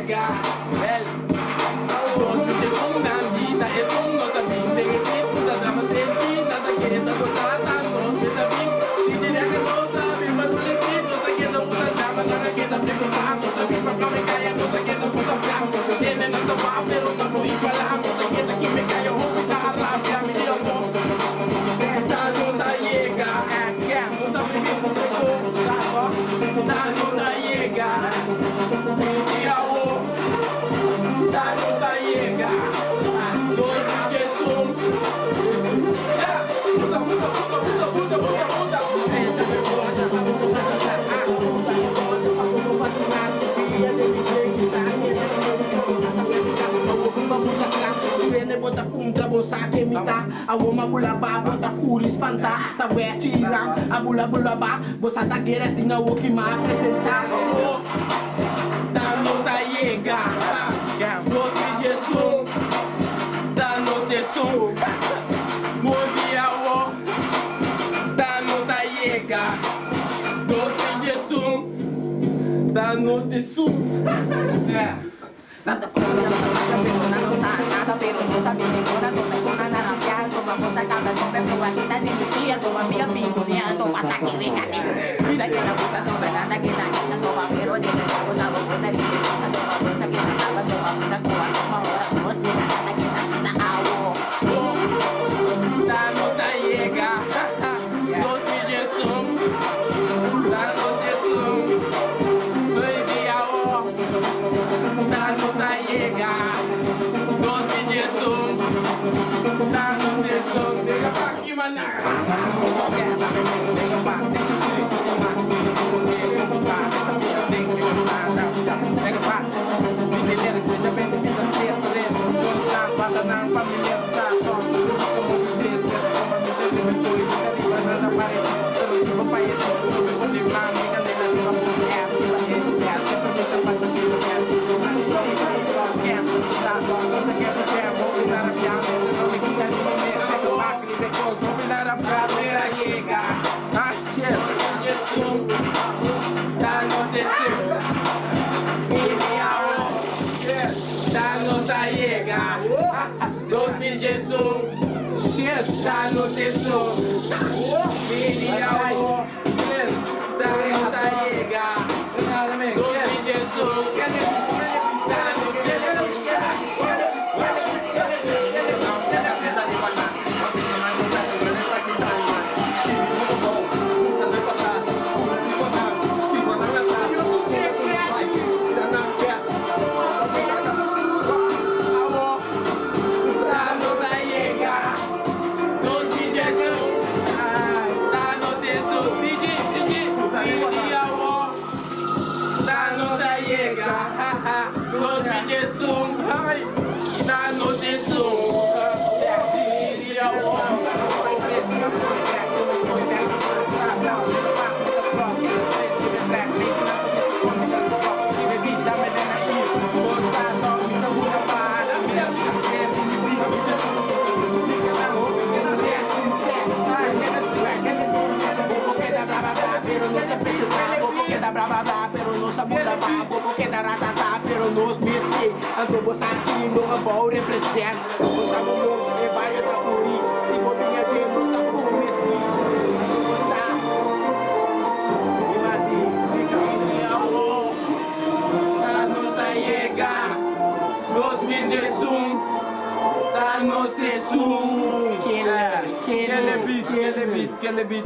llega. Dos bitches son bandita, es un no sabin. De que puta drama sentita, ta que ta gostata, dos bitches bin. Si diría que no sabe, mas no le quito, ta que ta puta drama, ta que ta pico blanco, ta que papá me calla, ta que ta puta blanco. Tiene no se va, pero ta muy blanco, ta que ta que me calla, ojo, ta rabia, mi Dios. Ta no ta llega, no ta me viendo de cosa, ta no ta llega. Mi Dios. Llega, dos bitches puta, puta. Bota contra bosa que me tá a uma bulaba bota cura espanta tá wet ilang a bulaba bosa tá queretinha o que mais presença danos a llega dos bitches danos de som mundial danos a llega dos bitches danos de som Nada persona no sabe nada, pero no sabe segura, toda con una rabia, toma cosa cada nombre, probadita de mi tía, toma mi amigo, toma saque de cali. Mira que la puta toma nada, que la neta toma, pero de esa cosa, toma de esa toma cosa que la tapa, toma puta coa, toma hora, como si nada, que la neta agua. Danos a llega, dos bitches son, danos de som, baby agua. Danos a llegar, dos bitches son, danos de son, diga pa' aquí maná. Danos a llegar, dos bitches son, danos de som, danos a llegar, dos bitches son, dos bitches son, danos de som, pero no se apresenta, bobo queda brava, pero não se muda, bobo queda ratata, pero nos misti, ando bosa aqui no ambol representa, bosa no e vai da uri, se bobinha de nos tá por messi, bosa, e mati, explica o amor, danos a llegar, 2021, danos de zoom, que le beat.